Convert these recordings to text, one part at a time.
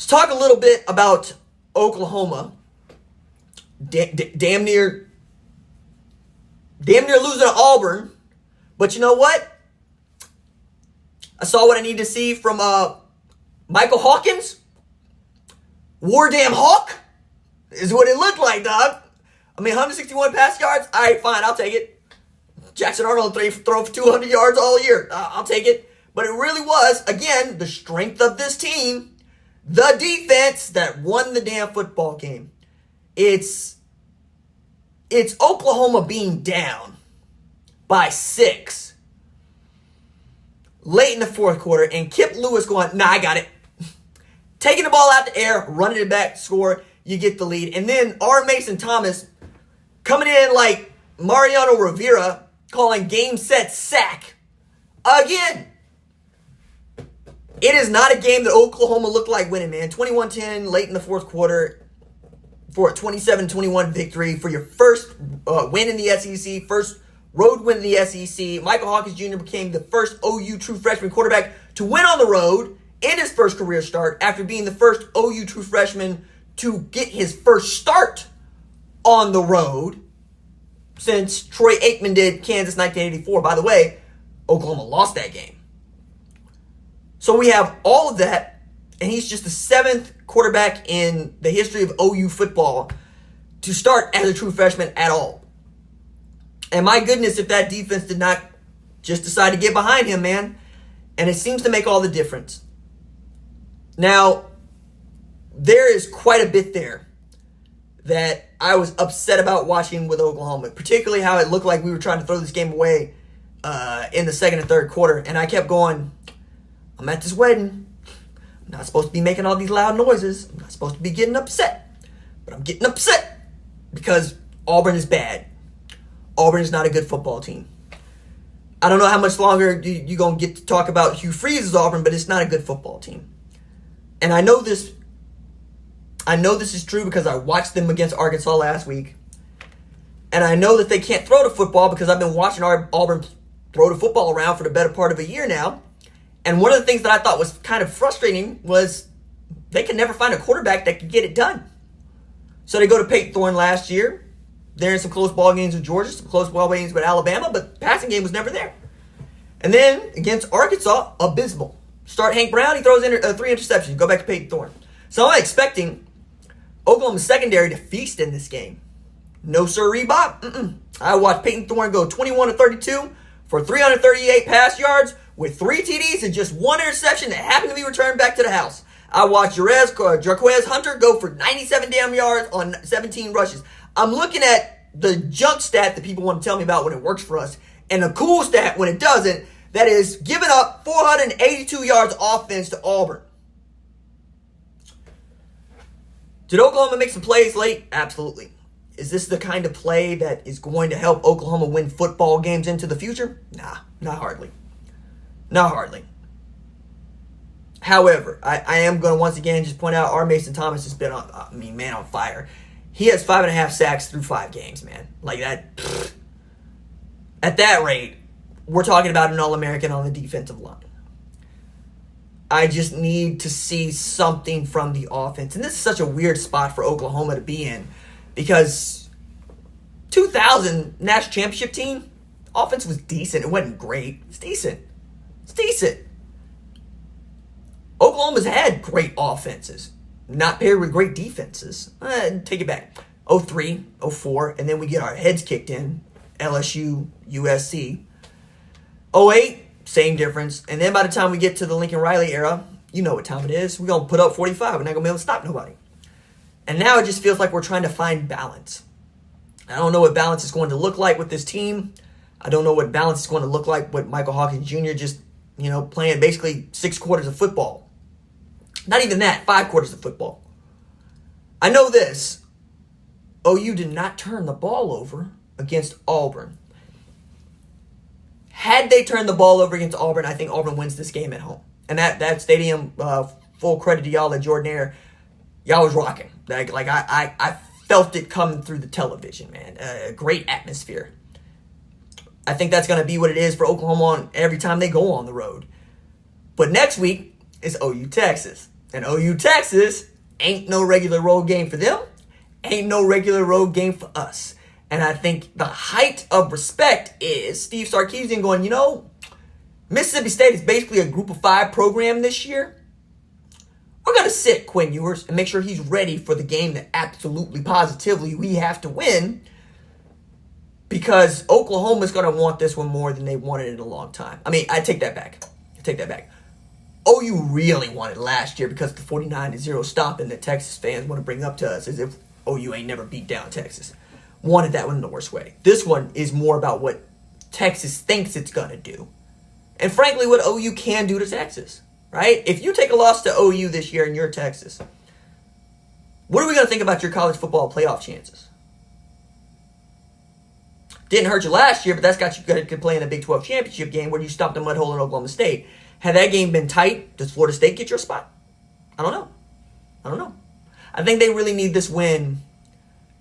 Let's talk a little bit about Oklahoma. Damn near losing to Auburn. But you know what? I saw what I need to see from Michael Hawkins. War damn Hawk is what it looked like, dog. I mean, 161 pass yards. All right, fine, I'll take it. Jackson Arnold throw for 200 yards all year. I'll take it. But it really was, again, the strength of this team, the defense that won the damn football game. It's Oklahoma being down by 6 late in the fourth quarter, and Kip Lewis going, nah, I got it. Taking the ball out the air, running it back, score, you get the lead. And then R. Mason Thomas coming in like Mariano Rivera, calling game, set, sack. Again. It is not a game that Oklahoma looked like winning, man. 21-10 late in the fourth quarter for a 27-21 victory for your first win in the SEC, first road win in the SEC. Michael Hawkins Jr. became the first OU true freshman quarterback to win on the road in his first career start after being the first OU true freshman to get his first start on the road since Troy Aikman did Kansas 1984. By the way, Oklahoma lost that game. So we have all of that, and he's just the 7th quarterback in the history of OU football to start as a true freshman at all. And my goodness, if that defense did not just decide to get behind him, man. And it seems to make all the difference. Now, there is quite a bit there that I was upset about watching with Oklahoma, particularly how it looked like we were trying to throw this game away in the second and third quarter. And I kept going, I'm at this wedding. I'm not supposed to be making all these loud noises. I'm not supposed to be getting upset. But I'm getting upset because Auburn is bad. Auburn is not a good football team. I don't know how much longer you're going to get to talk about Hugh Freeze's Auburn, but it's not a good football team. And I know this is true because I watched them against Arkansas last week. And I know that they can't throw the football because I've been watching Auburn throw the football around for the better part of a year now. And one of the things that I thought was kind of frustrating was they could never find a quarterback that could get it done. So they go to Peyton Thorne last year. They're in some close ball games with Georgia, some close ball games with Alabama, but the passing game was never there. And then against Arkansas, abysmal. Start Hank Brown, he throws 3 interceptions. Go back to Peyton Thorne. So I'm expecting Oklahoma's secondary to feast in this game. No sir, Bob. I watched Peyton Thorne go 21-32 for 338 pass yards with 3 TDs and just 1 interception that happened to be returned back to the house. I watched Jarquez Hunter go for 97 damn yards on 17 rushes. I'm looking at the junk stat that people want to tell me about when it works for us, and the cool stat when it doesn't, that is giving up 482 yards offense to Auburn. Did Oklahoma make some plays late? Absolutely. Is this the kind of play that is going to help Oklahoma win football games into the future? Nah, not hardly. Not hardly. However, I am going to once again just point out R. Mason Thomas has been on fire. He has 5.5 sacks through 5 games, man. Like that. Pfft. At that rate, we're talking about an All-American on the defensive line. I just need to see something from the offense. And this is such a weird spot for Oklahoma to be in because 2000 national championship team, offense was decent. It wasn't great. It's decent. It's decent. Oklahoma's had great offenses, not paired with great defenses. Take it back. 03, 04, and then we get our heads kicked in. LSU, USC. 08, same difference. And then by the time we get to the Lincoln Riley era, you know what time it is. We're going to put up 45. We're not going to be able to stop nobody. And now it just feels like we're trying to find balance. I don't know what balance is going to look like with this team. I don't know what balance is going to look like with Michael Hawkins Jr. just, playing basically 6 quarters of football. Not even that, 5 quarters of football. I know this. OU did not turn the ball over against Auburn. Had they turned the ball over against Auburn, I think Auburn wins this game at home. And that stadium, full credit to y'all at Jordan-Hare, y'all was rocking. I felt it coming through the television, man. Great atmosphere. I think that's going to be what it is for Oklahoma every time they go on the road. But next week is OU Texas. And OU Texas ain't no regular road game for them, ain't no regular road game for us. And I think the height of respect is Steve Sarkisian going, Mississippi State is basically a group of 5 program this year. We're going to sit Quinn Ewers and make sure he's ready for the game that absolutely, positively we have to win, because Oklahoma's going to want this one more than they wanted it in a long time. I mean, I take that back. OU really wanted last year because the 49-0 stomping that Texas fans want to bring up to us as if OU ain't never beat down Texas. Wanted that one in the worst way. This one is more about what Texas thinks it's going to do. And frankly, what OU can do to Texas, right? If you take a loss to OU this year and you're Texas, what are we going to think about your college football playoff chances? Didn't hurt you last year, but that's got you to play in a Big 12 championship game where you stopped a mud hole in Oklahoma State. Had that game been tight, does Florida State get your spot? I don't know. I think they really need this win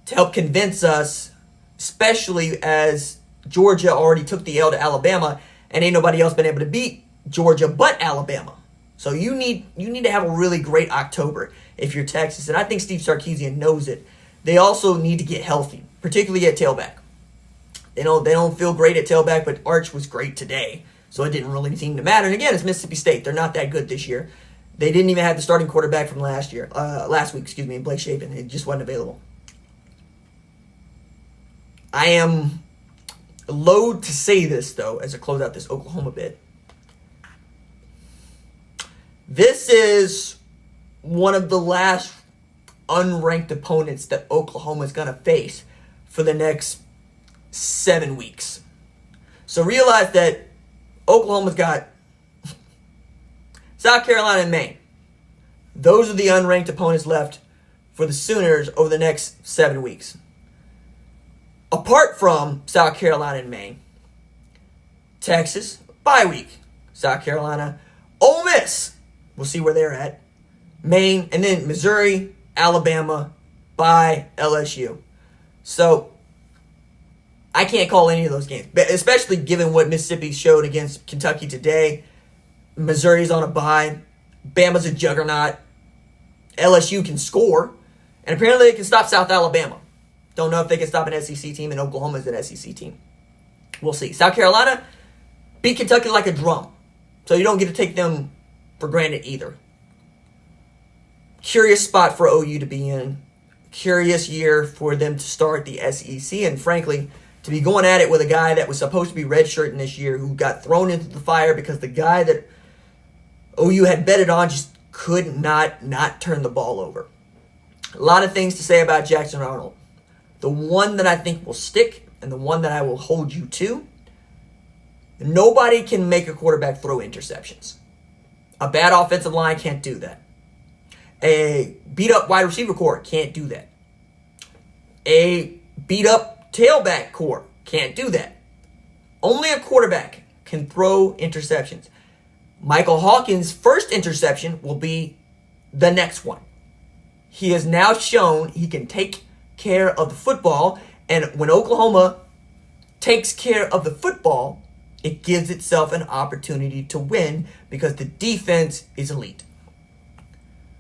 to help convince us, especially as Georgia already took the L to Alabama, and ain't nobody else been able to beat Georgia but Alabama. So you need to have a really great October if you're Texas, and I think Steve Sarkisian knows it. They also need to get healthy, particularly at tailback. They don't feel great at tailback, but Arch was great today, so it didn't really seem to matter. And again, it's Mississippi State. They're not that good this year. They didn't even have the starting quarterback from last week, Blake Shapen. It just wasn't available. I am loath to say this, though, as I close out this Oklahoma bit. This is one of the last unranked opponents that Oklahoma is going to face for the next 7 weeks. So realize that Oklahoma's got South Carolina and Maine. Those are the unranked opponents left for the Sooners over the next 7 weeks. Apart from South Carolina and Maine, Texas, bye week. South Carolina, Ole Miss, we'll see where they're at. Maine, and then Missouri, Alabama, bye, LSU. So I can't call any of those games, especially given what Mississippi showed against Kentucky today. Missouri's on a bye. Bama's a juggernaut. LSU can score. And apparently they can stop South Alabama. Don't know if they can stop an SEC team, and Oklahoma's an SEC team. We'll see. South Carolina beat Kentucky like a drum. So you don't get to take them for granted either. Curious spot for OU to be in. Curious year for them to start the SEC. And frankly, to be going at it with a guy that was supposed to be redshirting this year, who got thrown into the fire because the guy that OU had betted on just could not turn the ball over. A lot of things to say about Jackson Arnold. The one that I think will stick, and the one that I will hold you to, nobody can make a quarterback throw interceptions. A bad offensive line can't do that. A beat-up wide receiver core can't do that. A beat-up tailback core can't do that. Only a quarterback can throw interceptions. Michael Hawkins' first interception will be the next one. He has now shown he can take care of the football, and when Oklahoma takes care of the football, it gives itself an opportunity to win because the defense is elite.